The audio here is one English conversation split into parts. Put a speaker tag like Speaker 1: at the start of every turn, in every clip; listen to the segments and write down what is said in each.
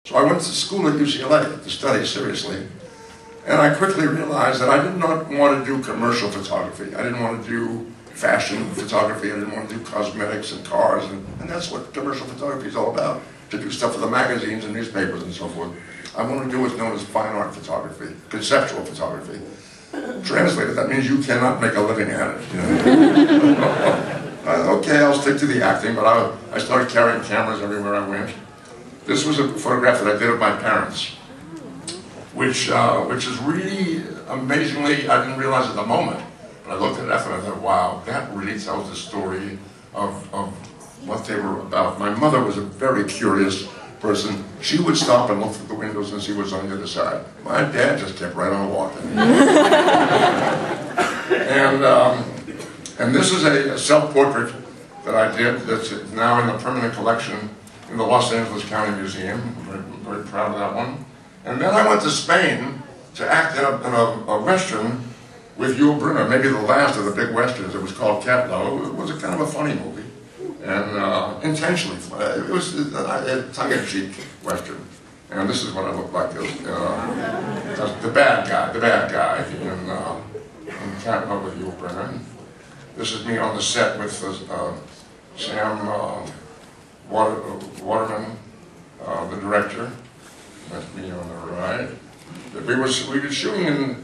Speaker 1: So I went to school at UCLA to study seriously, and I quickly realized that I did not want to do commercial photography. I didn't want to do fashion photography. I didn't want to do cosmetics and cars, and that's what commercial photography is all about, to do stuff for the magazines and newspapers and so forth. I want to do what's known as fine art photography, conceptual photography. Translated, that means you cannot make a living at it. You know? Okay, I'll stick to the acting, but I started carrying cameras everywhere I went. This was a photograph that I did of my parents, which is really amazingly, I didn't realize at the moment, but I looked at it after and I thought, wow, that really tells the story of what they were about. My mother was a very curious person. She would stop and look through the windows and see what's on the other side. My dad just kept right on walking. And this is a self-portrait that I did that's now in the permanent collection in the Los Angeles County Museum. I'm very proud of that one. And then I went to Spain to act in a Western with Yul Brynner, maybe the last of the big Westerns. It was called Catlow. It was a kind of a funny movie, and intentionally funny. It was a tongue-in-cheek Western. And this is what I looked like. The bad guy in Catlow with Yul Brynner. This is me on the set with Sam Waterman, the director. That's me on the right. We were shooting in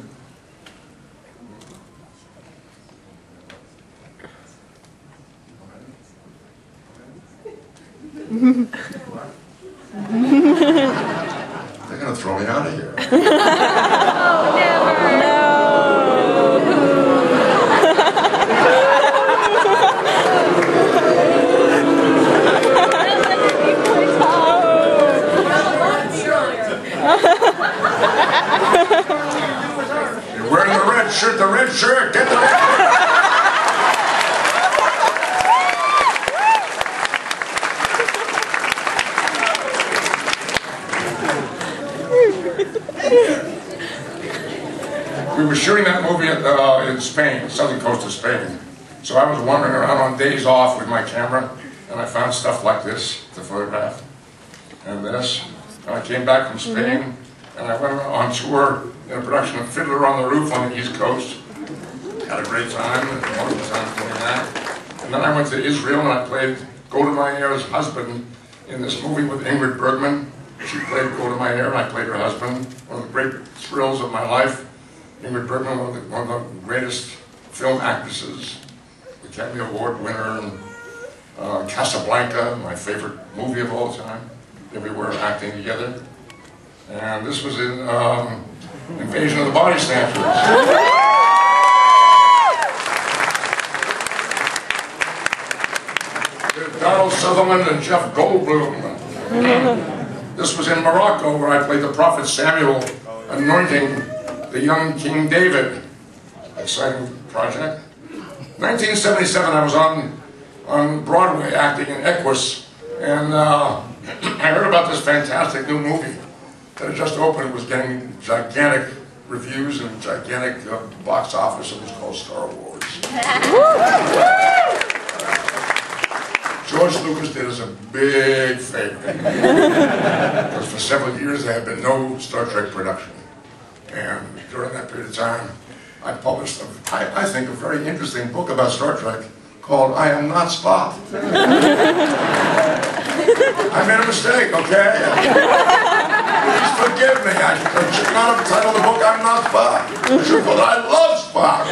Speaker 1: they're gonna throw me out of here.
Speaker 2: Oh, never. No.
Speaker 1: You're wearing the red shirt, get the red shirt! We were shooting that movie in Spain, southern coast of Spain. So I was wandering around on days off with my camera, and I found stuff like this to photograph, and this. And I came back from Spain, and I went on tour in a production of Fiddler on the Roof on the East Coast. Had a great time, most of the time doing that. And then I went to Israel, and I played Golda Meir's husband in this movie with Ingrid Bergman. She played Golda Meir, and I played her husband. One of the great thrills of my life. Ingrid Bergman, one of the greatest film actresses, Academy Award winner, and Casablanca, my favorite movie of all time. We were acting together. And this was in Invasion of the Body Snatchers. Donald Sutherland and Jeff Goldblum. This was in Morocco, where I played the prophet Samuel anointing the young King David. Exciting project. 1977, I was on Broadway acting in Equus, and I heard about this fantastic new movie that had just opened. It was getting gigantic reviews and gigantic box office. It was called Star Wars. George Lucas did us a big favor, because for several years there had been no Star Trek production. And during that period of time, I published, I think, a very interesting book about Star Trek called I Am Not Spock. I made a mistake, okay? Please forgive me. I should not have titled the book I'm Not Spock. I should have called I Love Spock.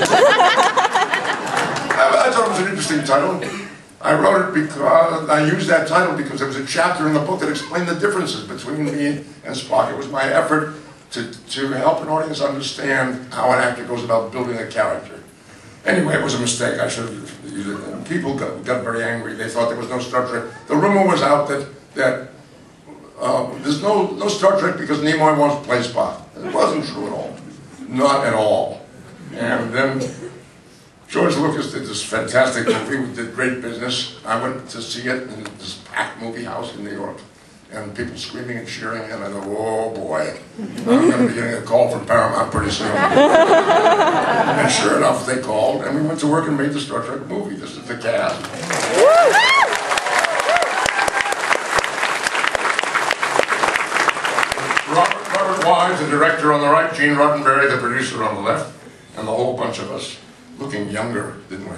Speaker 1: I thought it was an interesting title. I wrote it because, I used that title because there was a chapter in the book that explained the differences between me and Spock. It was my effort to help an audience understand how an actor goes about building a character. Anyway, it was a mistake. I should have used it. People got very angry. They thought there was no Star Trek. The rumor was out that there's no Star Trek because Nimoy wants to play Spock. It wasn't true at all. Not at all. And then George Lucas did this fantastic movie. We did great business. I went to see it in this packed movie house in New York. And people screaming and cheering, and I thought, oh boy, I'm going to be getting a call from Paramount pretty soon. And sure enough, they called, and we went to work and made the Star Trek movie. This is the cast. Nimoy, the director on the right, Gene Roddenberry, the producer on the left, and the whole bunch of us looking younger, didn't we?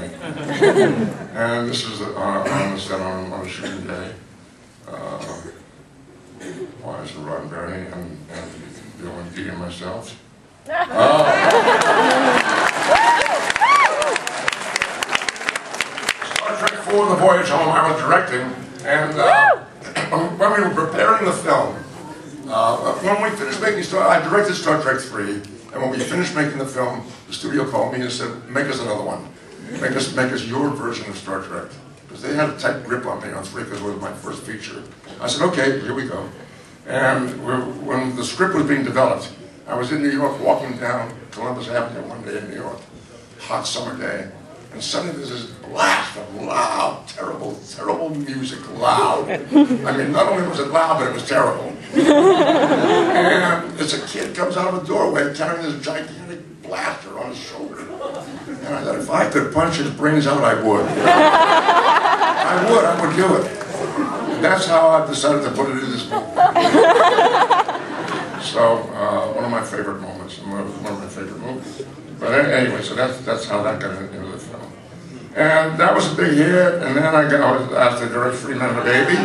Speaker 1: And this is on the set on a shooting day. Why is it Roddenberry and Bill and Dee and myself? Star Trek IV, The Voyage Home, I was directing, and when we were preparing the film, when we finished making I directed Star Trek III, and when we finished making the film, the studio called me and said, make us another one. Make us your version of Star Trek. Because they had a tight grip on me on III, because it was my first feature. I said, okay, here we go. And when the script was being developed, I was in New York walking down Columbus Avenue one day in New York, hot summer day, and suddenly there's this blast of loud, terrible music, loud. I mean, not only was it loud, but it was terrible. And as a kid comes out of a doorway carrying this gigantic blaster on his shoulder. And I thought, if I could punch his brains out, I would. I would do it. And that's how I decided to put it in this movie. So, one of my favorite moments, and one of my favorite movies. But anyway, so that's how that got into the film. And that was a big hit, and then I was asked to direct 3 Men and a Baby.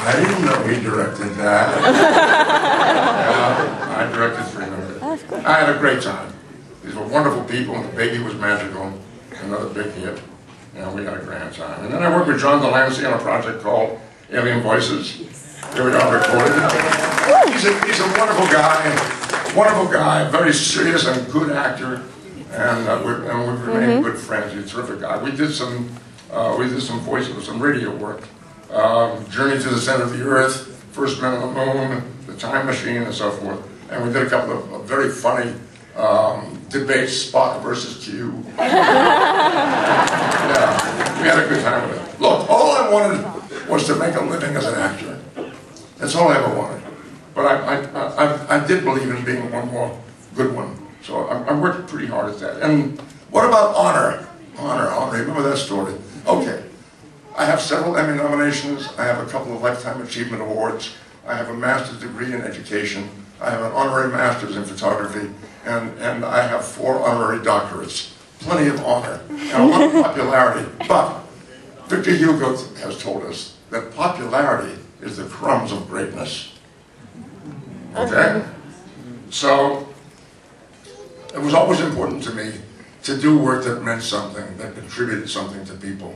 Speaker 1: I didn't know he directed that. I directed 3 Men and a Baby. I had a great time. These were wonderful people, and the baby was magical. Another big hit. And we had a grand time. And then I worked with John Delancey on a project called Alien Voices. Here we are recording. He's a wonderful guy, very serious and good actor, and we've remained good friends. He's a terrific guy. We did some voices, some radio work. Journey to the Center of the Earth, First Men on the Moon, The Time Machine, and so forth. And we did a couple of very funny debates, Spock versus Q. Yeah, we had a good time with it. Look, all I wanted was to make a living as an actor. That's all I ever wanted. But I did believe in being one more good one. So I worked pretty hard at that. And what about honor? Honor, remember that story? Okay. I have several Emmy nominations. I have a couple of Lifetime Achievement Awards. I have a master's degree in education. I have an honorary master's in photography. And I have 4 honorary doctorates. Plenty of honor and a lot of popularity. But Victor Hugo has told us that popularity is the crumbs of greatness. Okay? So, it was always important to me to do work that meant something, that contributed something to people.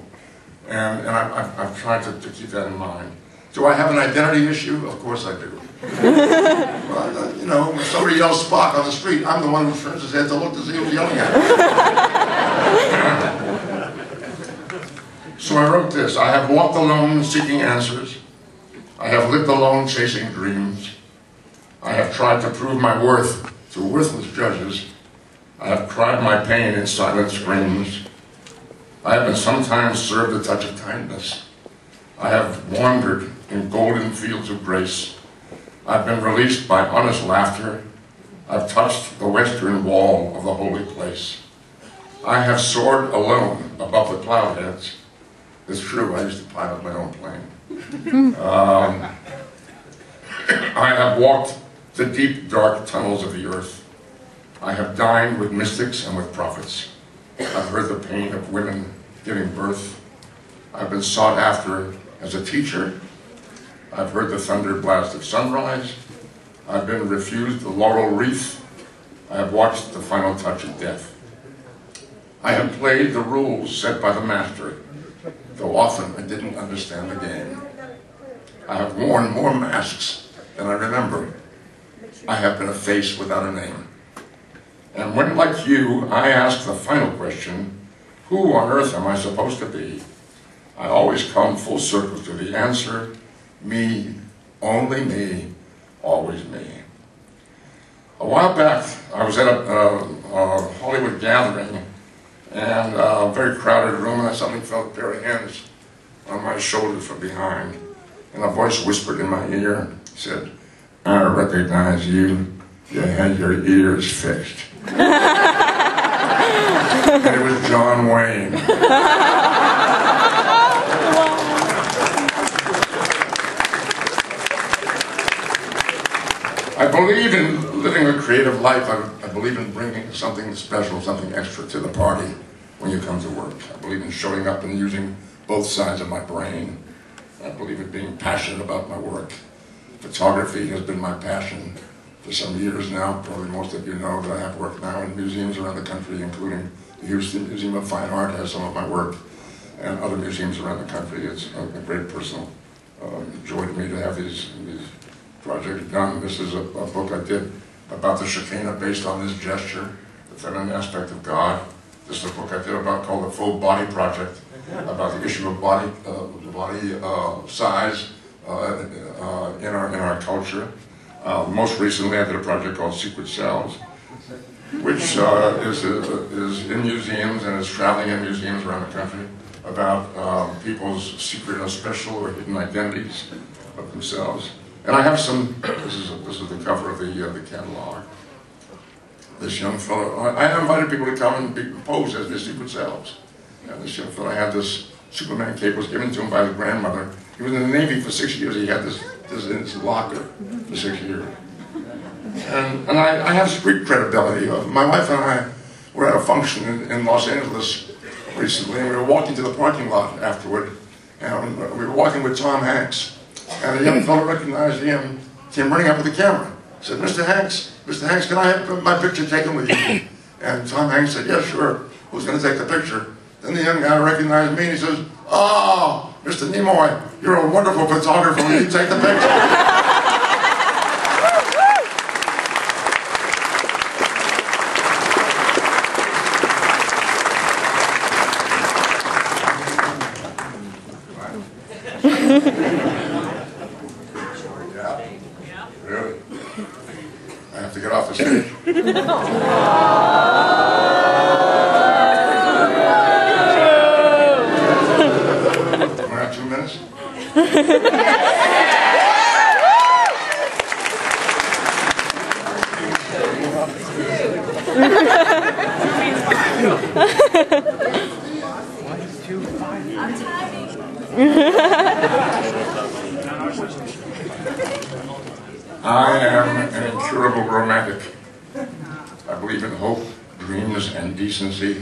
Speaker 1: And I've tried to keep that in mind. Do I have an identity issue? Of course I do. Well, you know, when somebody yells Spock on the street, I'm the one who turns his head to look to see who's yelling at him. So I wrote this. I have walked alone seeking answers. I have lived alone chasing dreams. I have tried to prove my worth to worthless judges. I have cried my pain in silent screams. I have been sometimes served a touch of kindness. I have wandered in golden fields of grace. I've been released by honest laughter. I've touched the western wall of the holy place. I have soared alone above the cloud heads. It's true, I used to pilot my own plane. I have walked the deep, dark tunnels of the earth. I have dined with mystics and with prophets. I've heard the pain of women giving birth. I've been sought after as a teacher. I've heard the thunder blast of sunrise. I've been refused the laurel wreath. I have watched the final touch of death. I have played the rules set by the master, though often I didn't understand the game. I have worn more masks than I remember. I have been a face without a name. And when, like you, I ask the final question, who on earth am I supposed to be? I always come full circle to the answer, me, only me, always me. A while back, I was at a Hollywood gathering, and a very crowded room, and I suddenly felt a pair of hands on my shoulders from behind. And a voice whispered in my ear, said, I recognize you. You had your ears fixed. And it was John Wayne. I believe in living a creative life. I believe in bringing something special, something extra to the party when you come to work. I believe in showing up and using both sides of my brain. I believe in being passionate about my work. Photography has been my passion for some years now. Probably most of you know that I have worked now in museums around the country, including the Houston Museum of Fine Art has some of my work, and other museums around the country. It's a great personal joy to me to have these projects done. This is a book I did about the Shekinah based on this gesture, the feminine aspect of God. This is a book I did called the Full Body Project, about the issue of body size in our culture. Most recently, I did a project called Secret Cells, which is in museums and is traveling in museums around the country about people's secret or special or hidden identities of themselves. And I have some. This is the cover of the catalog. This young fellow, I invited people to come and pose as their secret selves. And this young fellow had this Superman cape, was given to him by his grandmother. He was in the Navy for 6 years. He had this in his locker for 6 years. And I have street credibility. My wife and I were at a function in Los Angeles recently, and we were walking to the parking lot afterward, and we were walking with Tom Hanks, and a young fellow recognized him, came running up with the camera, said, Mr. Hanks, can I have my picture taken with you? And Tom Hanks said, yeah, sure. Who's going to take the picture? Then the young guy recognized me, and he says, oh, Mr. Nimoy, you're a wonderful photographer. Will you take the picture? Yeah? Really? I have to get off the stage. We're at 2 minutes? I am an incurable romantic. I believe in hope, dreams, and decency.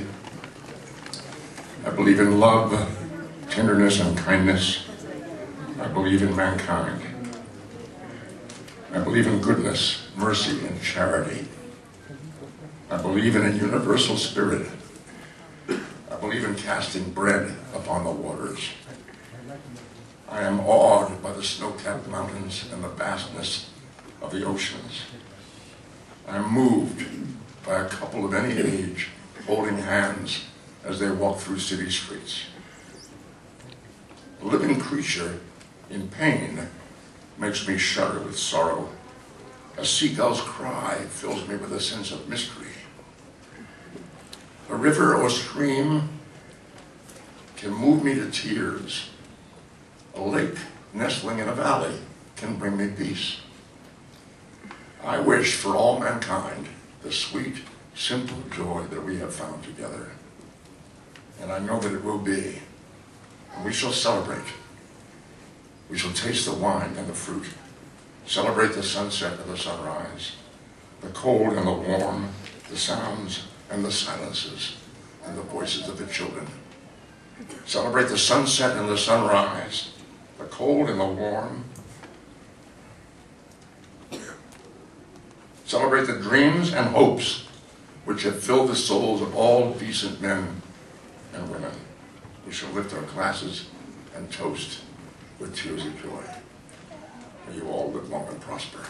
Speaker 1: I believe in love, tenderness, and kindness. I believe in mankind. I believe in goodness, mercy, and charity. I believe in a universal spirit. I believe in casting bread upon the waters. I am awed by the snow-capped mountains and the vastness of the oceans. I am moved by a couple of any age holding hands as they walk through city streets. A living creature in pain makes me shudder with sorrow. A seagull's cry fills me with a sense of mystery. A river or stream can move me to tears. A lake nestling in a valley can bring me peace. I wish for all mankind the sweet, simple joy that we have found together. And I know that it will be. And we shall celebrate. We shall taste the wine and the fruit. Celebrate the sunset and the sunrise, the cold and the warm, the sounds and the silences, and the voices of the children. Celebrate the sunset and the sunrise, the cold and the warm. Celebrate the dreams and hopes which have filled the souls of all decent men and women. We shall lift our glasses and toast with tears of joy. May you all live long and prosper.